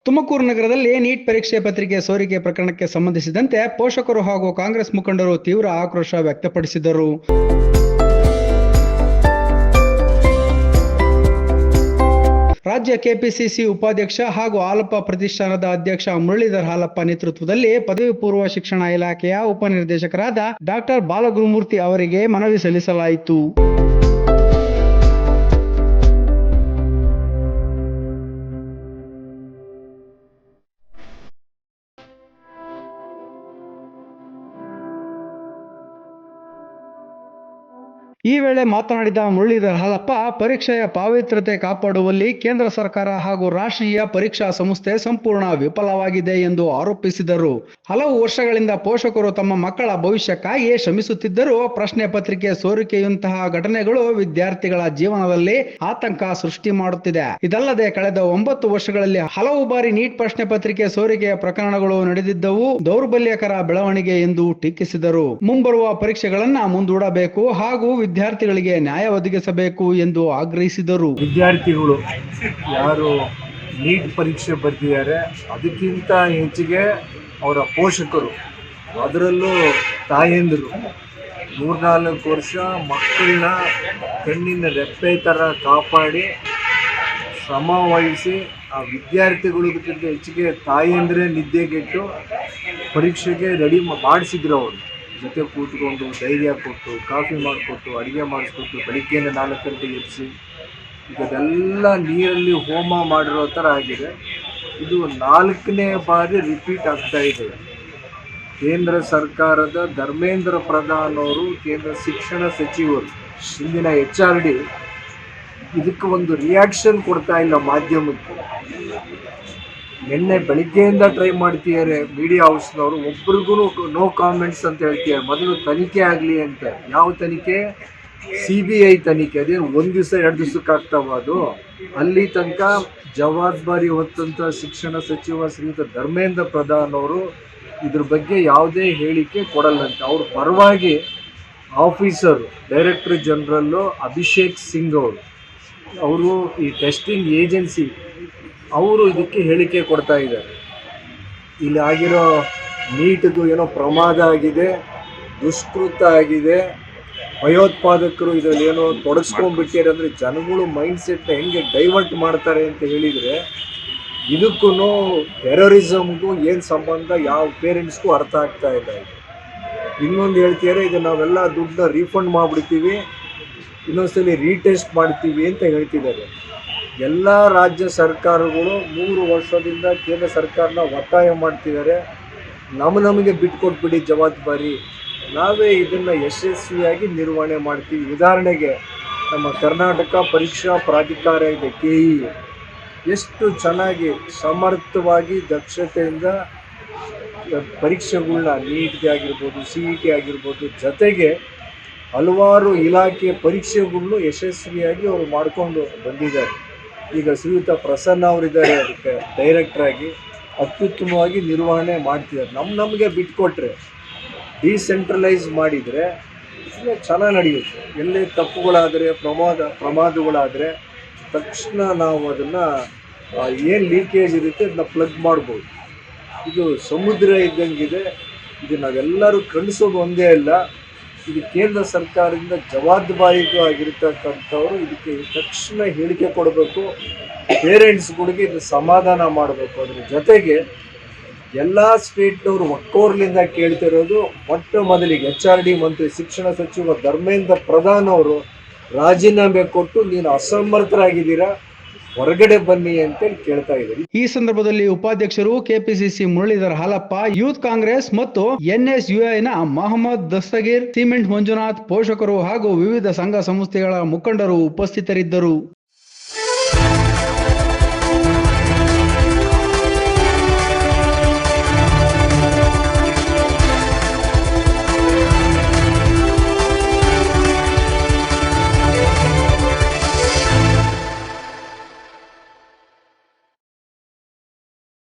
ತುಮಕೂರು ನಗರದಲ್ಲಿ ನೀಟ್ ಪರೀಕ್ಷೆ ಪತ್ರಿಕೆ ಸೋರಿಕೆ ಪ್ರಕರಣಕ್ಕೆ ಸಂಬಂಧಿಸಿದಂತೆ ಪೋಷಕರು ಹಾಗೂ ಕಾಂಗ್ರೆಸ್ ಮುಖಂಡರು ತೀವ್ರ ಆಕ್ರೋಶ ವ್ಯಕ್ತಪಡಿಸಿದರು. ರಾಜ್ಯ ಕೆಪಿಸಿಸಿ ಉಪಾಧ್ಯಕ್ಷ ಹಾಗೂ ಹಾಲಪ್ಪ ಪ್ರತಿಷ್ಠಾನದ ಅಧ್ಯಕ್ಷ ಮುರಳೀಧರ್ ಹಾಲಪ್ಪ ನೇತೃತ್ವದಲ್ಲಿ ಪದವಿ ಪೂರ್ವ ಶಿಕ್ಷಣ ಇಲಾಖೆಯ ಉಪನಿರ್ದೇಶಕರಾದ ಡಾಕ್ಟರ್ ಬಾಲಗುರುಮೂರ್ತಿ ಅವರಿಗೆ ಮನವಿ ಸಲ್ಲಿಸಲಾಯಿತು. ಈ ವೇಳೆ ಮಾತನಾಡಿದ ಮುರಳೀಧರ್ ಹಾಲಪ್ಪ, ಪರೀಕ್ಷೆಯ ಪಾವಿತ್ರ್ಯತೆ ಕಾಪಾಡುವಲ್ಲಿ ಕೇಂದ್ರ ಸರ್ಕಾರ ಹಾಗೂ ರಾಷ್ಟ್ರೀಯ ಪರೀಕ್ಷಾ ಸಂಸ್ಥೆ ಸಂಪೂರ್ಣ ವಿಫಲವಾಗಿದೆ ಎಂದು ಆರೋಪಿಸಿದರು. ಹಲವು ವರ್ಷಗಳಿಂದ ಪೋಷಕರು ತಮ್ಮ ಮಕ್ಕಳ ಭವಿಷ್ಯಕ್ಕಾಗಿ ಶ್ರಮಿಸುತ್ತಿದ್ದರೂ ಪ್ರಶ್ನೆ ಪತ್ರಿಕೆ ಸೋರಿಕೆಯಂತಹ ಘಟನೆಗಳು ವಿದ್ಯಾರ್ಥಿಗಳ ಜೀವನದಲ್ಲಿ ಆತಂಕ ಸೃಷ್ಟಿ ಮಾಡುತ್ತಿದೆ. ಇದಲ್ಲದೆ ಕಳೆದ 9 ವರ್ಷಗಳಲ್ಲಿ ಹಲವು ಬಾರಿ ನೀಟ್ ಪ್ರಶ್ನೆ ಪತ್ರಿಕೆ ಸೋರಿಕೆಯ ಪ್ರಕರಣಗಳು ನಡೆದಿದ್ದವು ದೌರ್ಬಲ್ಯಕರ ಬೆಳವಣಿಗೆ ಎಂದು ಟೀಕಿಸಿದರು. ಮುಂಬರುವ ಪರೀಕ್ಷೆಗಳನ್ನ ಮುಂದೂಡಬೇಕು ಹಾಗೂ ವಿದ್ಯಾರ್ಥಿಗಳಿಗೆ ನ್ಯಾಯ ಒದಗಿಸಬೇಕು ಎಂದು ಆಗ್ರಹಿಸಿದರು. ವಿದ್ಯಾರ್ಥಿಗಳು ಯಾರು ನೀಟ್ ಪರೀಕ್ಷೆ ಬರೆದಿದ್ದಾರೆ ಅದಕ್ಕಿಂತ ಹೆಚ್ಚಿಗೆ ಅವರ ಪೋಷಕರು, ಅದರಲ್ಲೂ ತಾಯಂದಿರು 3-4 ವರ್ಷ ಮಕ್ಕಳನ್ನ ಕಣ್ಣಿನ ರೆಪ್ಪೆ ಥರ ಕಾಪಾಡಿ ಶ್ರಮ ವಹಿಸಿ ಆ ವಿದ್ಯಾರ್ಥಿಗಳಿಗಿಂತ ಹೆಚ್ಚಿಗೆ ತಾಯಂದಿರೇ ನಿದ್ದೆಗೆಟ್ಟು ಪರೀಕ್ಷೆಗೆ ರೆಡಿ ಮಾಡಿಸಿದ್ರು. ಅವರು ಜೊತೆ ಕೂತ್ಕೊಂಡು ಧೈರ್ಯ ಕೊಟ್ಟು ಕಾಫಿ ಮಾಡಿಕೊಟ್ಟು ಅಡುಗೆ ಮಾಡಿಸ್ಕೊಟ್ಟು ಬೆಳಿಗ್ಗೆಯಿಂದ 4 ಗಂಟೆಗೆ ಎಬ್ಬಿಸಿ ಇದೆಲ್ಲ ನೀರಲ್ಲಿ ಹೋಮ ಮಾಡಿರೋ ಥರ ಆಗಿದೆ. ಇದು 4ನೇ ಬಾರಿ ರಿಪೀಟ್ ಆಗ್ತಾ ಇದೆ. ಕೇಂದ್ರ ಸರ್ಕಾರದ ಧರ್ಮೇಂದ್ರ ಪ್ರಧಾನ್ ಅವರು, ಕೇಂದ್ರ ಶಿಕ್ಷಣ ಸಚಿವರು, ಇಂದಿನ HRD ಇದಕ್ಕೆ ಒಂದು ರಿಯಾಕ್ಷನ್ ಕೊಡ್ತಾ ಇಲ್ಲ ಮಾಧ್ಯಮಕ್ಕೆ. ನಿನ್ನೆ ಬೆಳಿಗ್ಗೆಯಿಂದ ಟ್ರೈ ಮಾಡ್ತಿದ್ದಾರೆ ಮೀಡಿಯಾ ಹೌಸ್ನವರು, ಒಬ್ರಿಗೂ ನೋ ಕಾಮೆಂಟ್ಸ್ ಅಂತ ಹೇಳ್ತಿದ್ದಾರೆ. ಮೊದಲು ತನಿಖೆ ಆಗಲಿ ಅಂತ. ಯಾವ ತನಿಖೆ? CBI ತನಿಖೆ. ಅದೇನು 1 ದಿವಸ 2 ದಿವಸಕ್ಕೆ ಆಗ್ತಾವ ಅದು? ಅಲ್ಲಿ ತನಕ ಜವಾಬ್ದಾರಿ ಹೊತ್ತಂಥ ಶಿಕ್ಷಣ ಸಚಿವ ಶ್ರೀಯುತ ಧರ್ಮೇಂದ್ರ ಪ್ರಧಾನ್ ಅವರು ಇದ್ರ ಬಗ್ಗೆ ಯಾವುದೇ ಹೇಳಿಕೆ ಕೊಡಲ್ಲಂತೆ. ಅವ್ರ ಪರವಾಗಿ ಆಫೀಸರ್ ಡೈರೆಕ್ಟರ್ ಜನರಲ್ಲು ಅಭಿಷೇಕ್ ಸಿಂಗ್ ಅವರು ಈ ಟೆಸ್ಟಿಂಗ್ ಏಜೆನ್ಸಿ ಅವರು ಇದಕ್ಕೆ ಹೇಳಿಕೆ ಕೊಡ್ತಾ ಇದ್ದಾರೆ. ಇಲ್ಲಿ ಆಗಿರೋ ನೀಟ್ದು ಏನೋ ಪ್ರಮಾದ ಆಗಿದೆ, ದುಷ್ಕೃತ ಆಗಿದೆ, ಭಯೋತ್ಪಾದಕರು ಇದರಲ್ಲಿ ಏನೋ ತೊಡಗಿಸ್ಕೊಂಡ್ಬಿಟ್ಟಿದ್ದಾರೆ ಅಂದರೆ ಜನಗಳು ಮೈಂಡ್ಸೆಟ್ನ ಹೆಂಗೆ ಡೈವರ್ಟ್ ಮಾಡ್ತಾರೆ ಅಂತ ಹೇಳಿದರೆ ಇದಕ್ಕೂ ಟೆರರಿಸಮ್ಗೂ ಏನು ಸಂಬಂಧ ಯಾವ ಪೇರೆಂಟ್ಸ್ಗೂ ಅರ್ಥ ಆಗ್ತಾ ಇಲ್ಲ. ಇನ್ನೊಂದು ಹೇಳ್ತಿದ್ದಾರೆ, ಇದು ನಾವೆಲ್ಲ ದುಡ್ಡನ್ನ ರೀಫಂಡ್ ಮಾಡಿಬಿಡ್ತೀವಿ, ಇನ್ನೊಂದ್ಸಲಿ ರೀಟೆಸ್ಟ್ ಮಾಡ್ತೀವಿ ಅಂತ ಹೇಳ್ತಿದ್ದಾರೆ. ಎಲ್ಲ ರಾಜ್ಯ ಸರ್ಕಾರಗಳು 3 ವರ್ಷದಿಂದ ಕೇಂದ್ರ ಸರ್ಕಾರನ ಒತ್ತಾಯ ಮಾಡ್ತಿದ್ದಾರೆ, ನಮಗೆ ಬಿಟ್ಕೊಟ್ಬಿಡಿ ಜವಾಬ್ದಾರಿ, ನಾವೇ ಇದನ್ನು ಯಶಸ್ವಿಯಾಗಿ ನಿರ್ವಹಣೆ ಮಾಡ್ತೀವಿ. ಉದಾಹರಣೆಗೆ ನಮ್ಮ ಕರ್ನಾಟಕ ಪರೀಕ್ಷಾ ಪ್ರಾಧಿಕಾರ ಇದೆ, KE, ಎಷ್ಟು ಚೆನ್ನಾಗಿ ಸಮರ್ಥವಾಗಿ ದಕ್ಷತೆಯಿಂದ ಪರೀಕ್ಷೆಗಳನ್ನ ನೀಟ್ಗೆ ಆಗಿರ್ಬೋದು, CET ಆಗಿರ್ಬೋದು, ಜೊತೆಗೆ ಹಲವಾರು ಇಲಾಖೆಯ ಪರೀಕ್ಷೆಗಳನ್ನು ಯಶಸ್ವಿಯಾಗಿ ಅವರು ಮಾಡಿಕೊಂಡು ಬಂದಿದ್ದಾರೆ. ಈಗ ಶ್ರೀಯುತ ಪ್ರಸನ್ನ ಅವರಿದ್ದಾರೆ, ಅದಕ್ಕೆ ಡೈರೆಕ್ಟ್ರಾಗಿ ಅತ್ಯುತ್ತಮವಾಗಿ ನಿರ್ವಹಣೆ ಮಾಡ್ತಿದ್ದಾರೆ. ನಮಗೆ ಬಿಟ್ಕೊಟ್ರೆ ಡಿಸೆಂಟ್ರಲೈಸ್ ಮಾಡಿದರೆ ಚೆನ್ನಾಗಿ ನಡೆಯುತ್ತೆ. ಎಲ್ಲೇ ತಪ್ಪುಗಳಾದರೆ ಪ್ರಮಾದಗಳಾದರೆ ತಕ್ಷಣ ನಾವು ಅದನ್ನು ಏನು ಲೀಕೇಜ್ ಇರುತ್ತೆ ಅದನ್ನ ಪ್ಲಗ್ ಮಾಡ್ಬೋದು. ಇದು ಸಮುದ್ರ ಇದ್ದಂಗಿದೆ. ಇದು ನಾವೆಲ್ಲರೂ ಕಳಿಸೋದು ಒಂದೇ ಅಲ್ಲ, ಇದು ಕೇಂದ್ರ ಸರ್ಕಾರದಿಂದ ಜವಾಬ್ದಾರಿಯಾಗಿರ್ತಕ್ಕಂಥವ್ರು ಇದಕ್ಕೆ ತಕ್ಷಣ ಹೇಳಿಕೆ ಕೊಡಬೇಕು, ಪೇರೆಂಟ್ಸ್ಗಳಿಗೆ ಇದು ಸಮಾಧಾನ ಮಾಡಬೇಕು. ಅದ್ರ ಜೊತೆಗೆ ಎಲ್ಲ ಸ್ಟೇಟ್ನವರು ಒಕ್ಕೋರ್ಲಿಂದ ಕೇಳ್ತಿರೋದು, ಮೊಟ್ಟ ಮೊದಲಿಗೆ HRD ಮಂತ್ರಿ ಶಿಕ್ಷಣ ಸಚಿವ ಧರ್ಮೇಂದ್ರ ಪ್ರಧಾನ್ ಅವರು ರಾಜೀನಾಮೆ ಕೊಟ್ಟು ನೀನು ಅಸಮರ್ಥರಾಗಿದ್ದೀರಾ, ಹೊರಗಡೆ ಬನ್ನಿ ಅಂತೇಳಿ ಕೇಳ್ತಾ ಇದ್ದಾರೆ. ಈ ಸಂದರ್ಭದಲ್ಲಿ ಉಪಾಧ್ಯಕ್ಷರು ಕೆಪಿಸಿಸಿ ಮುರಳೀಧರ್ ಹಾಲಪ್ಪ, ಯೂತ್ ಕಾಂಗ್ರೆಸ್ ಮತ್ತು NSUIನ ಮೊಹಮ್ಮದ್ ದಸ್ತಗೀರ್, ಸಿಮೆಂಟ್ ಮಂಜುನಾಥ್, ಪೋಷಕರು ಹಾಗೂ ವಿವಿಧ ಸಂಘ ಸಂಸ್ಥೆಗಳ ಮುಖಂಡರು ಉಪಸ್ಥಿತರಿದ್ದರು.